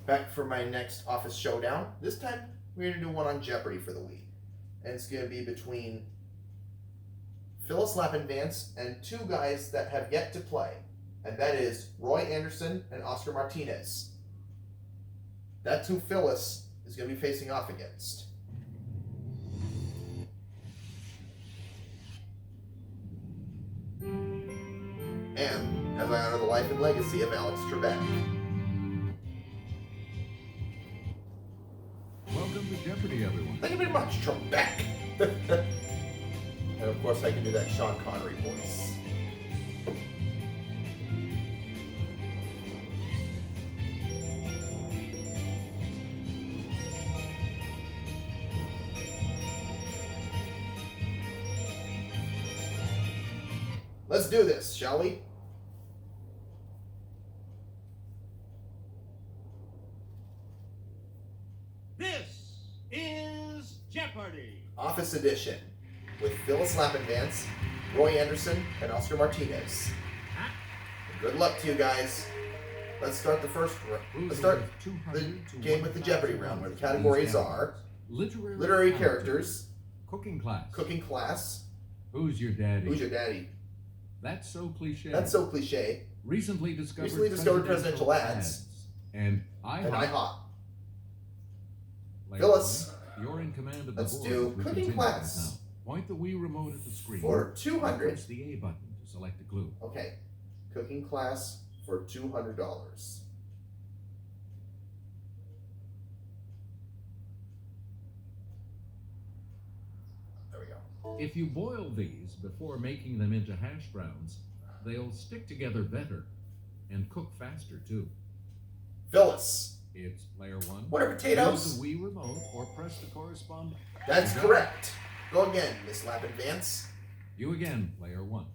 back for my next office showdown. This time we're going to do one on Jeopardy for the Wii. And it's going to be between Phyllis Vance and two guys that have yet to play. And that is Roy Anderson and Oscar Martinez. That's who Phyllis is going to be facing off against. And as I honor the life and legacy of Alex Trebek. Welcome to Jeopardy, everyone. Thank you very much, Trebek. And of course I can do that Sean Connery voice. Let's do this, shall we? This is Jeopardy! Office Edition with Phyllis Vance, Roy Anderson, and Oscar Martinez. Good luck to you guys. Let's start the game with the Jeopardy round, where the categories are literary characters, cooking class, who's your daddy, that's so cliche, recently discovered presidential ads, and IHOP. Like, Phyllis, you're in command of the let's board. do cooking class. Now, point the Wii remote at the screen For 200. Press the A button to select a clue. Okay, cooking class for $200. There we go. If you boil these before making them into hash browns, they'll stick together better and cook faster too. Phyllis, It's player one. what are potatoes? Use the Wii remote or press the corresponding. That's You got correct. Go again, Miss Vance. it. You again, player one.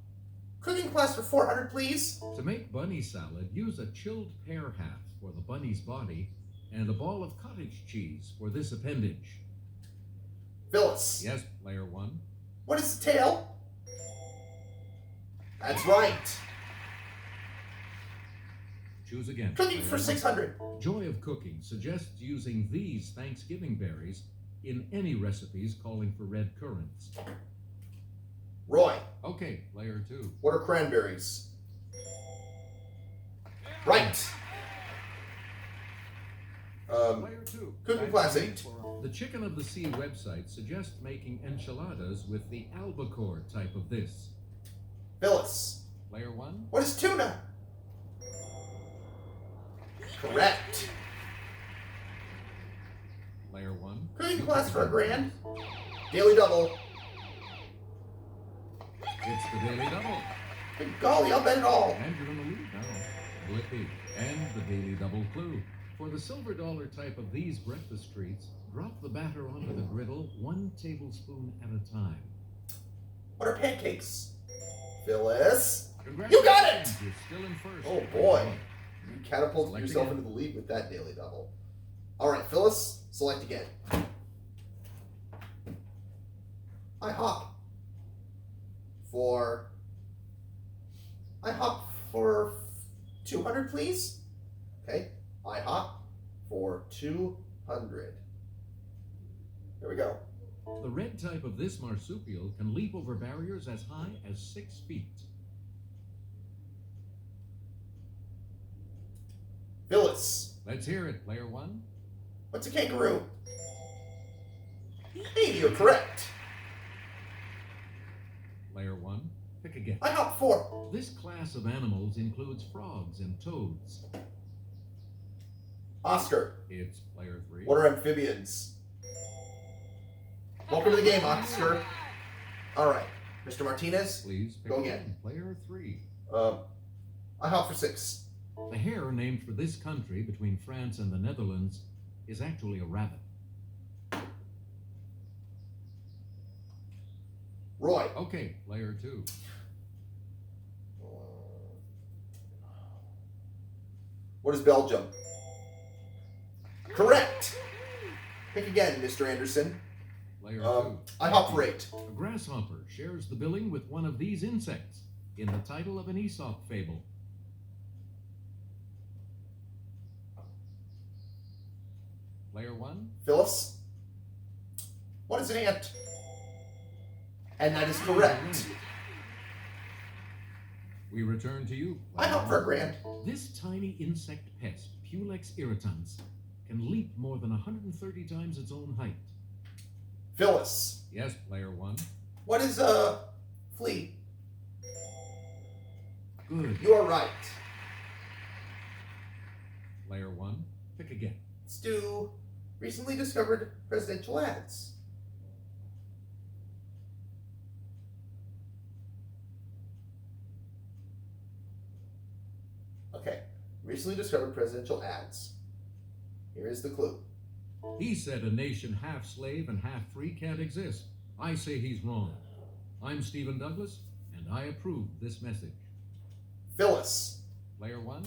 Cooking class for $400, please. To make bunny salad, use a chilled pear half for the bunny's body and a ball of cottage cheese for this appendage. Phyllis, Yes, player one. what is the tail? That's right. Choose again. Cooking player for one. $600. Joy of Cooking suggests using these Thanksgiving berries in any recipes calling for red currants. Roy, Okay, player two. what are cranberries? Right. Player two. Cooking That's class me 8. for- The Chicken of the Sea website suggests making enchiladas with the albacore type of this. Phyllis, Player one. what is tuna? Correct. Player one. Cooking class for $1,000. Daily double. It's the Daily Double. Good golly, I'll bet it all. And you're in the lead now. Blippi. And the Daily Double clue. For the silver dollar type of these breakfast treats, drop the batter onto the griddle 1 tablespoon at a time. What are pancakes? Phyllis, Congratulations, got it! You're still in first. oh boy. You catapulted Select yourself again. into the lead with that daily double. All right, Phyllis, select again. IHOP for 200, please. Okay, IHOP for 200. There we go. The red type of this marsupial can leap over barriers as high as 6 feet. Phyllis, Let's hear it, player one. what's a kangaroo? Hey, you're correct. Player one. Pick again. IHOP for This class of animals includes frogs and toads. Oscar. It's player three. What are amphibians? Welcome to the game, Oscar. All right, Mr. Martinez, Please pick Go again. Player three. IHOP for 6. The hare named for this country between France and the Netherlands is actually a rabbit. Roy. Okay, player two. What is Belgium? Correct. Pick again, Mr. Anderson. Player two. IHOP for 8. A grasshopper shares the billing with one of these insects in the title of an Aesop fable. Player 1. Phyllis. What is an ant? And that is correct. We return to you. I'm up for a grand. This tiny insect pest, Pulex irritans, can leap more than 130 times its own height. Phyllis. Yes, Player 1. What is a flea? Good. You are right. Player 1. Pick again. Let's do recently discovered presidential ads. Okay, recently discovered presidential ads. Here is the clue. He said a nation half slave and half free can't exist. I say he's wrong. I'm Stephen Douglas, and I approve this message. Phyllis. Player 1.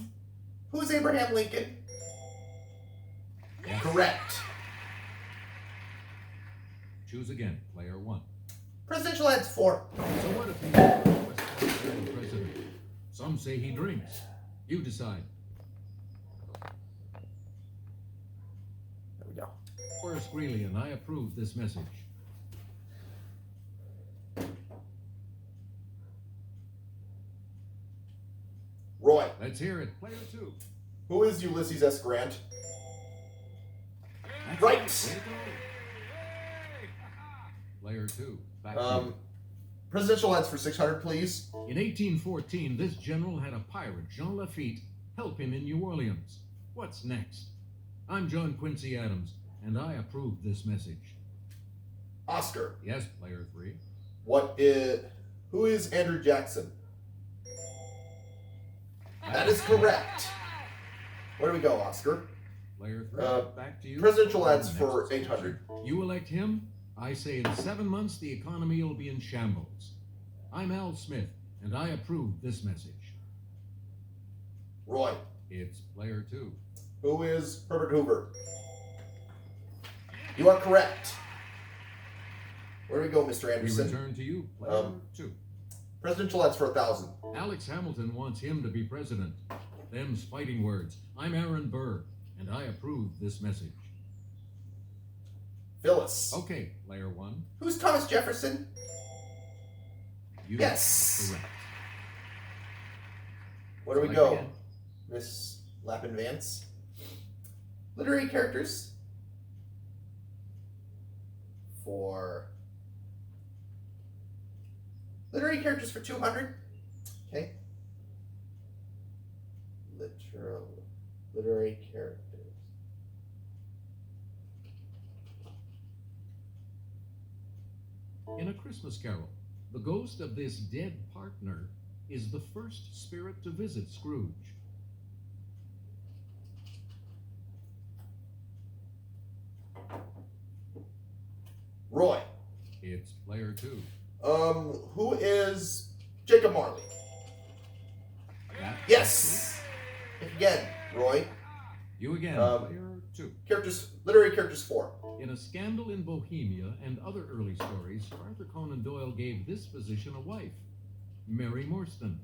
Who is Abraham Lincoln? Yes. Correct. Choose again, Player 1. Presidential ads 4. So what if he's the president? Some say he drinks. You decide. There we go. Horace Greeley, and I approve this message. Roy. Let's hear it. Player 2. Who is Ulysses S. Grant? That's Right. it. Way to go. Player 2. Back to you. Presidential ads for 600, please. In 1814, this general had a pirate, Jean Lafitte, help him in New Orleans. What's next? I'm John Quincy Adams, and I approve this message. Oscar. Yes, Player 3. Who is Andrew Jackson? That is correct. Where do we go, Oscar? Player 3. Back to you. Presidential ads Next for section. 800. You elect him? I say in 7 months the economy will be in shambles. I'm Al Smith, and I approve this message. Roy. It's Player 2. Who is Herbert Hoover? You are correct. Where do we go, Mr. We Anderson? return to you, Player 2. Presidential ads for 1,000. Alex Hamilton wants him to be president. Them's fighting words. I'm Aaron Burr, and I approve this message. Phyllis. Okay, Player 1. Who's Thomas Jefferson? You Yes. correct. Where do we Select go, again. Miss Lappin Vance? Literary characters for 200. Okay. Literary characters. In A Christmas Carol, the ghost of this dead partner is the first spirit to visit Scrooge. Roy. It's Player 2. Who is Jacob Marley? That- Yes. Again, Roy. You again, Um, Player 2. Literary characters 4. In A Scandal in Bohemia and other early stories, Arthur Conan Doyle gave this physician a wife, Mary Morstan.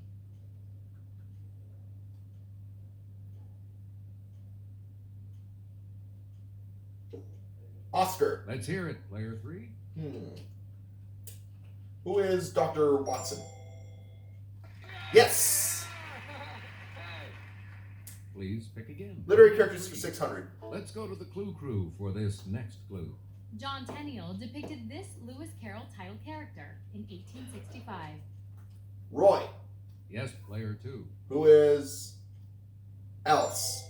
Oscar. Let's hear it, Player 3. Who is Dr. Watson? Yes. Please pick again. Literary characters for 600. Let's go to the Clue Crew for this next clue. John Tenniel depicted this Lewis Carroll title character in 1865. Roy. Yes, Player 2. Who is Alice?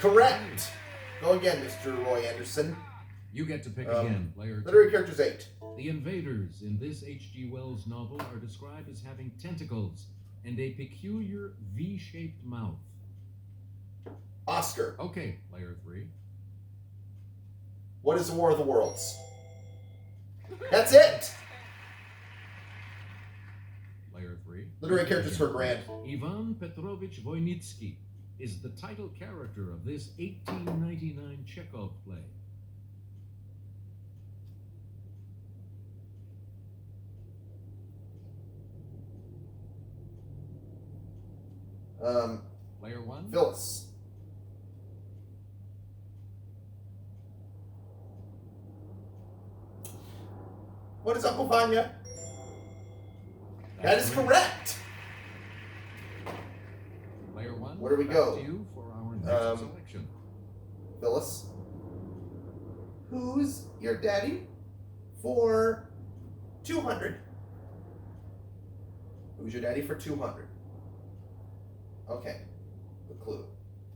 Correct. Go again, Mr. Roy Anderson. You get to pick again, Player 2. Literary characters 8. The invaders in this H.G. Wells novel are described as having tentacles and a peculiar V-shaped mouth. Oscar. Okay, Player 3. What is the War of the Worlds? That's it. Player 3. Literary characters for grand. Ivan Petrovich Voynitsky is the title character of this 1899 Chekhov play. Um, Player 1. Phyllis. What is Uncle Vanya? That is correct. Player 1. Where do we back go? To you for our next selection. Phyllis, who's your daddy for 200? Who's your daddy for 200? Okay, the clue.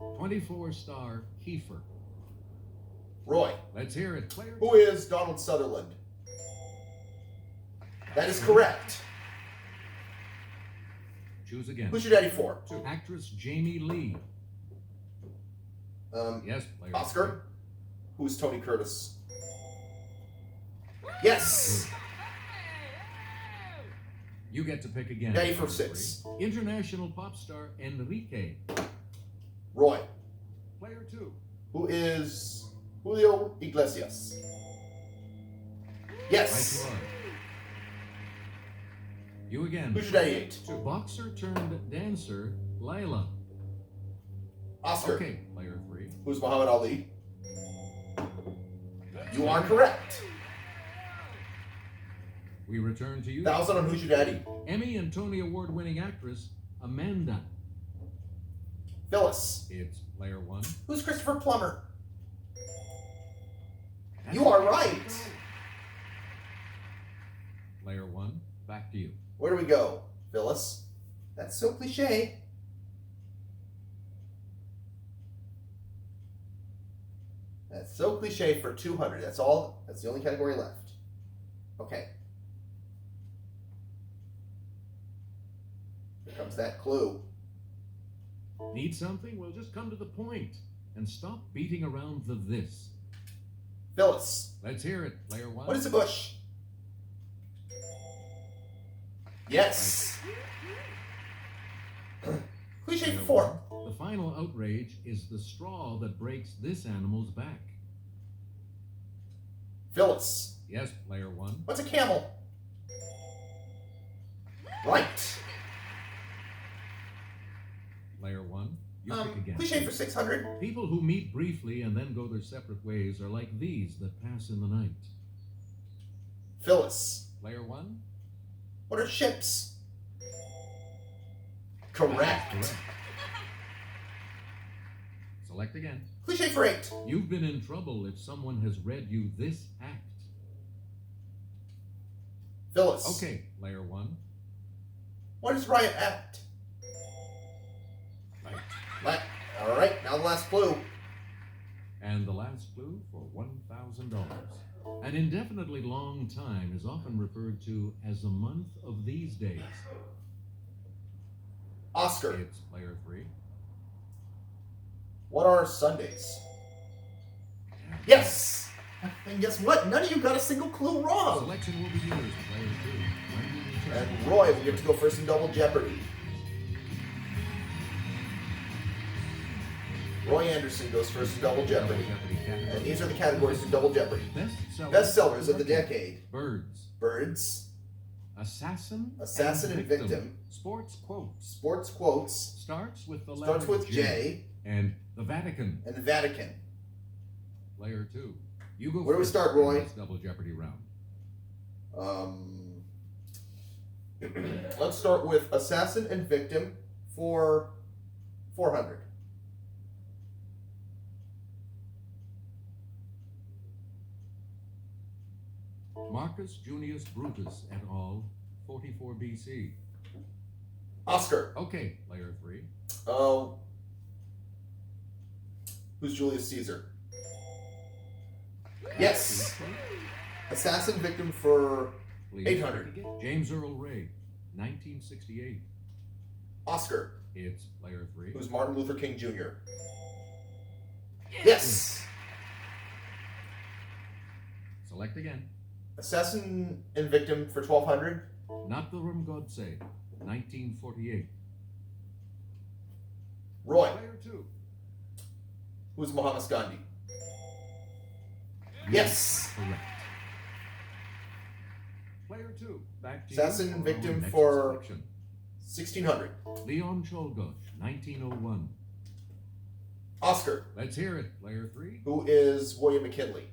24-star Kiefer. Roy, Let's hear it. Player who is Donald Sutherland? That is correct. Choose again. Who's your daddy for? Actress Jamie Lee. Yes, player Oscar, who's Tony Curtis? Yes. You get to pick again. Daddy for Player 6. 3. International pop star Enrique. Roy, Player 2. who is Julio Iglesias? Yes. Right you are. You again. Who's your daddy 8? Boxer turned dancer Lila. Oscar, Okay, player 3. who's Muhammad Ali? You are correct. We return to you. 1,000 on Who's Your Daddy? Emmy and Tony Award winning actress Amanda. Phyllis, It's player 1. who's Christopher Plummer? That's You are right. Player 1, back to you. Where do we go, Phyllis? That's so cliche. That's so cliche for 200. That's all. That's the only category left. Okay. Here comes that clue. Need something? Well, just come to the point and stop beating around the this. Phyllis, Let's hear it, player 1. what is a bush? Yes. Cliche Player for 4. 1. The final outrage is the straw that breaks this animal's back. Phyllis, Yes, player 1. what's a camel? Right. Player 1, you pick again. Cliche for 600. People who meet briefly and then go their separate ways are like these that pass in the night. Phyllis, Player 1? what are ships? Correct. Correct. Select again. Cliche for 8. You've been in trouble if someone has read you this act. Phyllis, Okay, player 1. what is Riot Act? Right. All right, now the last clue. And the last clue for $1,000. An indefinitely long time is often referred to as a month of these days. Oscar, It's player 3. what are Sundays? Yes! And guess what? None of you got a single clue wrong. Selection will be yours, player 2. When we return. And Roy will get to go first in Double Jeopardy. Roy Anderson goes first in Double Jeopardy. And these are the categories for Double Jeopardy. Bestsellers of the decade. Birds. Birds, Assassin. and Victim. Sports quotes. Sports quotes, Starts with the letter starts with J, And the Vatican. and the Vatican. Player 2. You go Where do we first start, in Roy? this Double Jeopardy round. Let's start with Assassin and Victim for 400. Marcus Junius Brutus et al. 44 BC. Oscar, Okay, player 3. who's Julius Caesar? Yes. Assassin Victim for Please 800. James Earl Ray, 1968. Oscar, It's player 3. who's Martin Luther King Jr. Yes. Select again. Assassin and Victim for 1200. Not the Rum God Say, 1948. Roy, Player 2. who's Muhammad Gandhi? Yes. Correct. Player 2. Back to Assassin you and for our Victim next for- selection. 1600. Leon Czolgosz, 1901. Oscar, Let's hear it, player 3. who is William McKinley?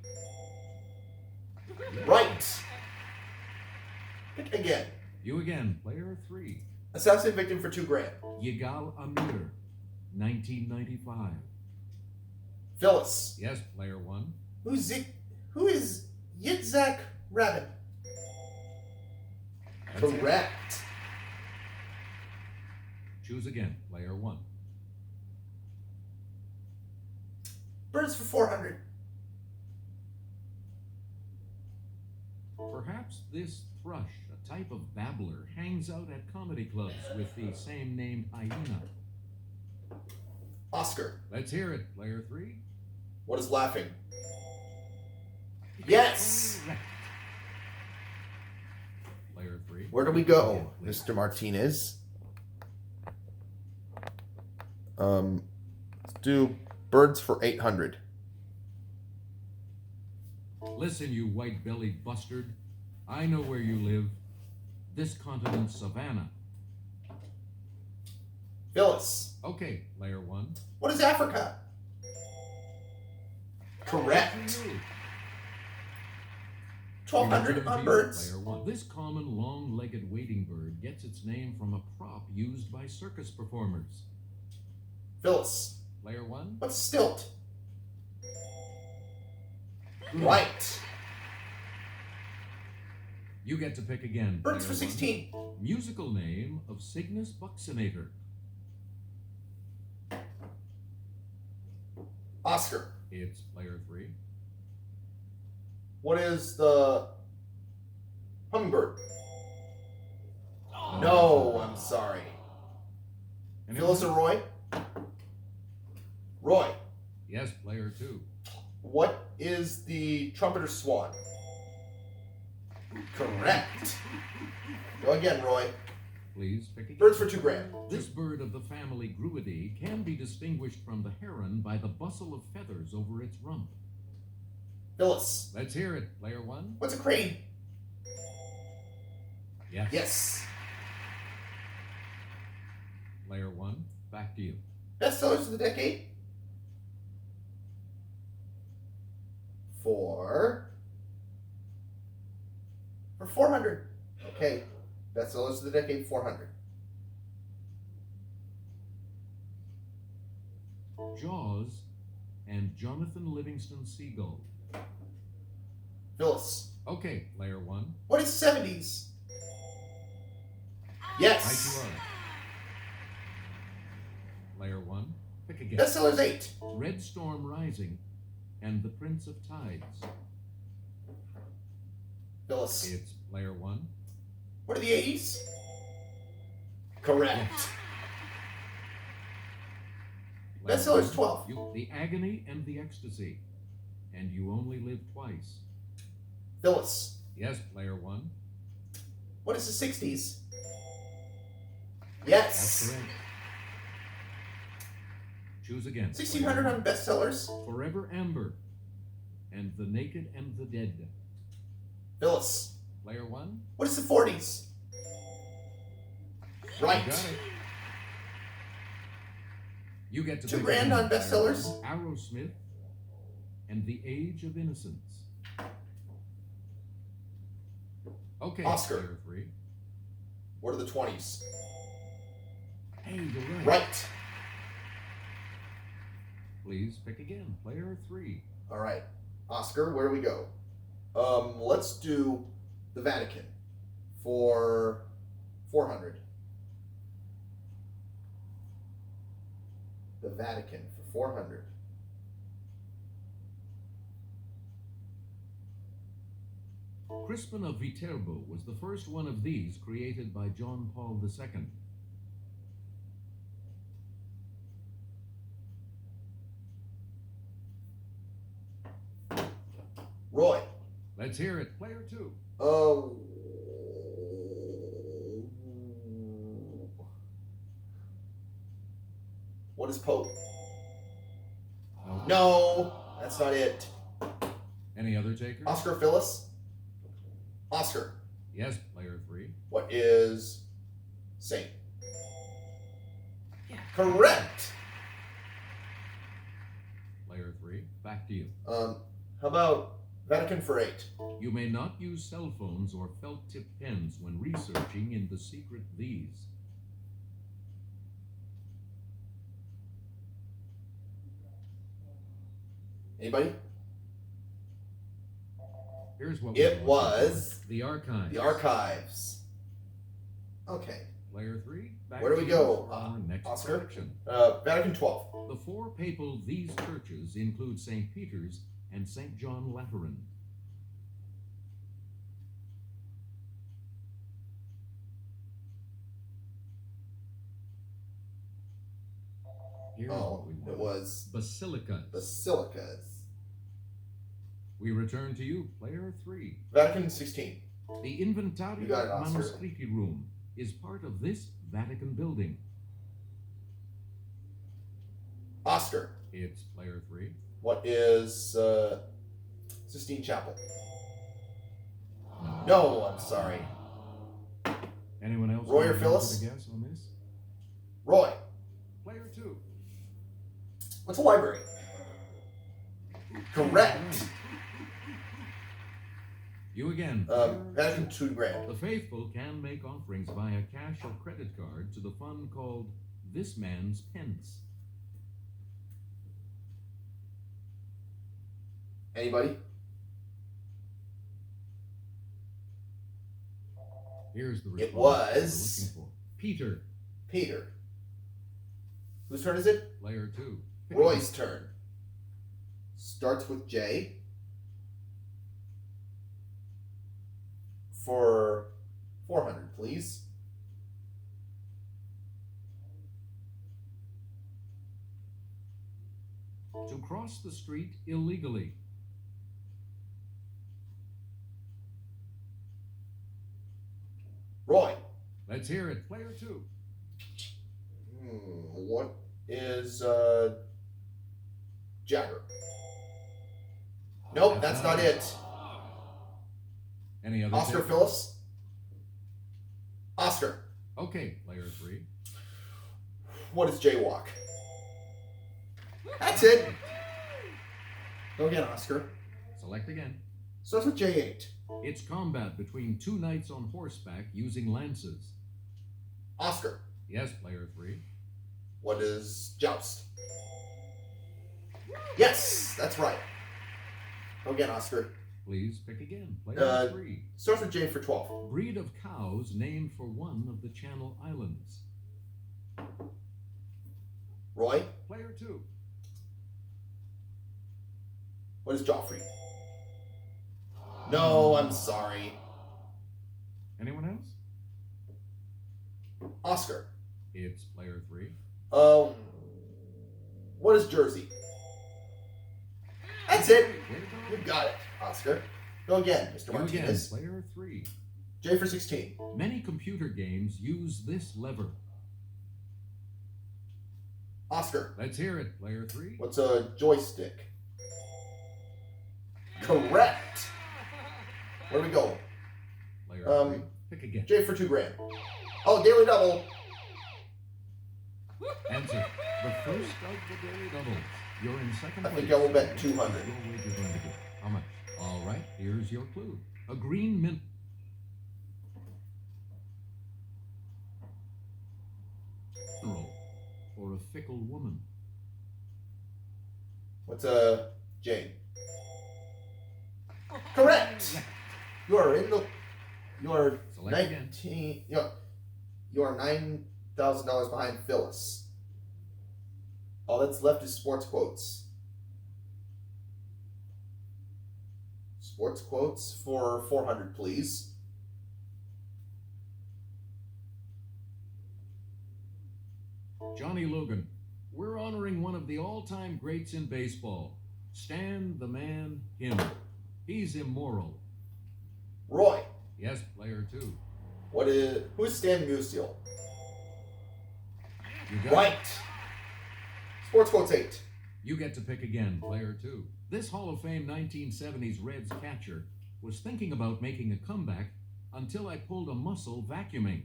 Right. Pick again. You again, player 3. Assassin victim for $2,000. Yigal Amir, 1995. Phyllis. Yes, player 1. Who is Yitzhak Rabin? That's it. Correct. Choose again, player 1. Birds for 400. Perhaps this thrush, a type of babbler, hangs out at comedy clubs with the same named hyena. Oscar. Let's hear it, player 3. What is laughing? Yes. Correct. Player 3. Where do we go, Mr. Martinez? Let's do birds for 800. Listen, you white-bellied bustard. I know where you live. This continent's savannah. Phyllis. Okay, player 1. What is Africa? Correct. 1,200 on birds. Player 1. This common long-legged wading bird gets its name from a prop used by circus performers. Phyllis. Player 1. What's stilt? Right. You get to pick again. Birds for player 16. 1. Musical name of Cygnus Buccinator. Oscar. It's player 3. What is the hummingbird? No, I'm sorry. And Phyllis or Roy? Roy. Yes, player 2. What is the trumpeter swan? Correct. Go again, Roy. Please pick again. Birds for $2,000. This bird of the family Gruidae can be distinguished from the heron by the bustle of feathers over its rump. Phyllis. Let's hear it, player 1. What's a crane? Yes. Yes. Player 1, back to you. Bestsellers of the decade? For 400. Okay. Bestsellers of the decade, 400. Jaws and Jonathan Livingston Seagull. Phyllis. Okay, player 1. What is 70s? Yes. Right you are. Player 1, pick again. Bestsellers 8. Red Storm Rising and The Prince of Tides. Phyllis. It's player 1. What are the 80s? Correct. Player Bestsellers 1, 12. The Agony and the Ecstasy. And You Only Live Twice. Phyllis. Yes, player 1. What is the 60s? That's Yes. correct. Choose again. 1600 on bestsellers. Forever Amber and The Naked and the Dead. Phyllis. Player 1. What is the 40s? Right. You got it. You get to $2,000 pick again, on player bestsellers. 1. Aerosmith and The Age of Innocence. Okay, Oscar. player 3. What are the 20s? Hey, you're right. Right. Please pick again, player 3. All right. Oscar, where do we go? Let's do the Vatican for 400. The Vatican for 400. Crispin of Viterbo was the first one of these created by John Paul II. Roy. Let's hear it, player 2. What is Pope? No. No, that's not it. Any other takers? Oscar Phyllis? Oscar. Yes, player 3. What is Saint? Correct. Player 3, back to you. How about Vatican for 8. You may not use cell phones or felt tip pens when researching in the secret these. Anybody? Here's what It we're was the archives. the archives. Okay. Player 3. Back Where do to we you go, for our next Oscar? selection. Vatican 12. The 4 papal these churches include St. Peter's and St. John Lateran. Here's what we It want. was Basilicas. basilicas. We return to you, player 3. Vatican 16. The You Inventario got it, Oscar. Manuscritti room is part of this Vatican building. Oscar. It's player 3. What is Sistine Chapel? No, I'm sorry. Anyone else? Roy or want to Phyllis? hazard a guess on this? Roy. Player 2. What's a library? Correct. You again. Vatican 2 grand. The faithful can make offerings via cash or credit card to the fund called This Man's Pence. Anybody? Here's the It response was- we're looking for. Peter, Peter. Whose turn is it? player 2. Roy's turn. Starts with J. For 400, please. To cross the street illegally. Roy. Let's hear it. Player 2. What is Jagger? Nope, that's not it. Any other Oscar takers? Phyllis? Oscar. Okay, player 3. What is Jaywalk? That's it. Go again, Oscar. Select again. Starts with J8. It's combat between 2 knights on horseback using lances. Oscar. Yes, player 3. What is Joust? Yes, that's right. Go again, Oscar. Please pick again. Player 3. Starts with J for 12. Breed of cows named for one of the Channel Islands. Roy. Player 2. What is Joffrey? No, I'm sorry. Anyone else? Oscar. It's player 3. What is Jersey? That's it. Way to You go. got it, Oscar. Go again, Mr. You again, Martinez. player 3. J for 16. Many computer games use this lever. Oscar. Let's hear it, player 3. What's a joystick? Correct. Where do we go? Player 3. Pick again. J for 2 grand. Oh, daily double. Answer. The first of the daily doubles. You're in second I place. think I will bet 200. Your wager going to be. How much? All right, here's your clue. A green mint. Or a fickle woman. What's a J? Correct. You are in the. You are Select again. 19. You are $9,000 behind Phyllis. All that's left is sports quotes. Sports quotes for 400, please. Johnny Logan. We're honoring one of the all-time greats in baseball. Stan the Man Him. He's immoral. Roy. Yes, player 2. Who's Stan Musial? You got it. Right. Sports quotes 8. You get to pick again, player 2. This Hall of Fame 1970s Reds catcher was thinking about making a comeback until I pulled a muscle vacuuming.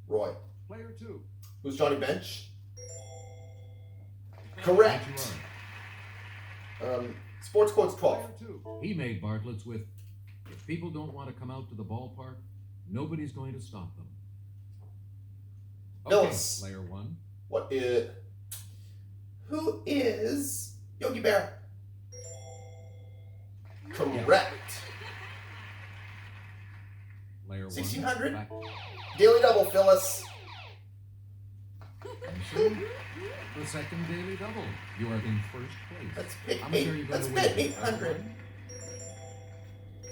Roy. Player 2. Who's Johnny Bench? Right Correct. you are. Sports quotes 12. Player 2. He made Bartlett's with, if people don't want to come out to the ballpark, nobody's going to stop them. Okay, Phyllis. player 1. Who is Yogi Bear? Correct. Player 1. 1600. Back. Daily double, Phyllis. So, the second daily double. You are in first place. Let's pick How much are you eight. going Let's to bet win? 800.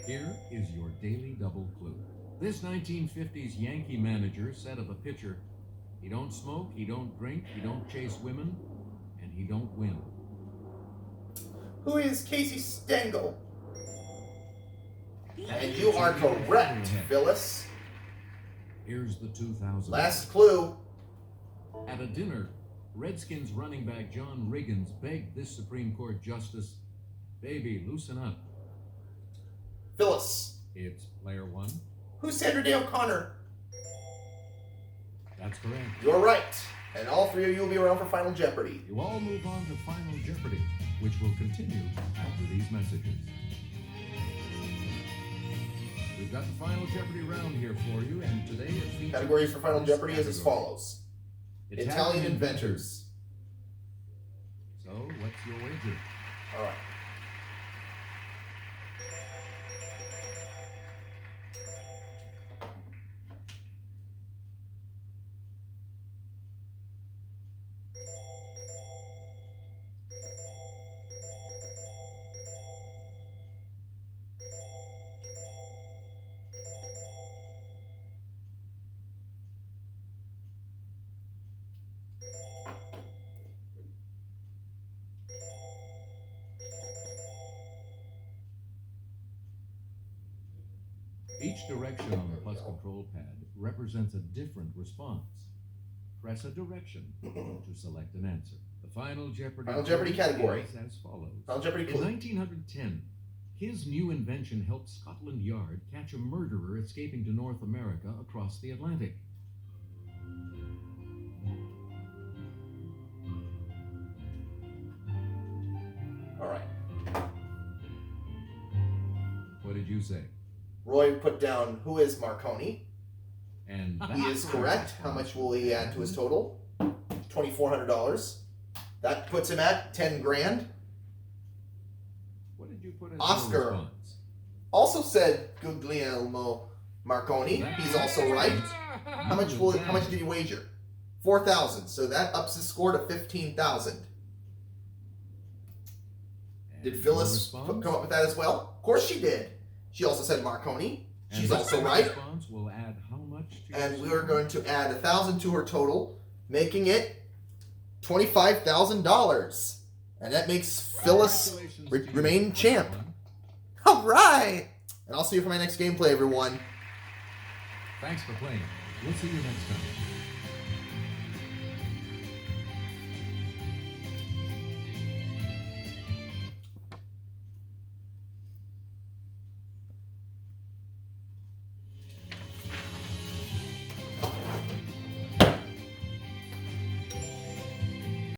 Here is your daily double clue. This 1950s Yankee manager said of a pitcher, he don't smoke, he don't drink, he don't chase women, and he don't win. Who is Casey Stengel? And you are correct, Phyllis. Here's the 2000. Last clue. At a dinner, Redskins running back John Riggins begged this Supreme Court justice, baby, loosen up. Phyllis. It's player 1. Who's Sandra Day O'Connor? That's correct. You're right. And all three of you will be around for Final Jeopardy. You all move on to Final Jeopardy, which will continue after these messages. We've got the Final Jeopardy round here for you, and today it features... Categories for Final Jeopardy is as follows. Italian inventors. So, what's your wager? All right. Each direction on the plus control pad represents a different response. Press a direction to select an answer. The Final Jeopardy category is as follows. Final Jeopardy In clue. 1910, his new invention helped Scotland Yard catch a murderer escaping to North America across the Atlantic. All right. What did you say? Roy put down who is Marconi. And He is correct. How much will he add to his total? $2,400. That puts him at 10 grand. What did you put in Oscar. your response? Also said Guglielmo Marconi. He's also right. How much did he wager? 4,000. So that ups his score to 15,000. Did And Phyllis your come response? up with that as well? Of course she did. She also said Marconi. And She's this also right. response will add how much to your And we score? are going to add 1,000 to her total, making it $25,000. And that makes Phyllis Congratulations to you, remain champ. everyone. All right. And I'll see you for my next gameplay, everyone. Thanks for playing. We'll see you next time.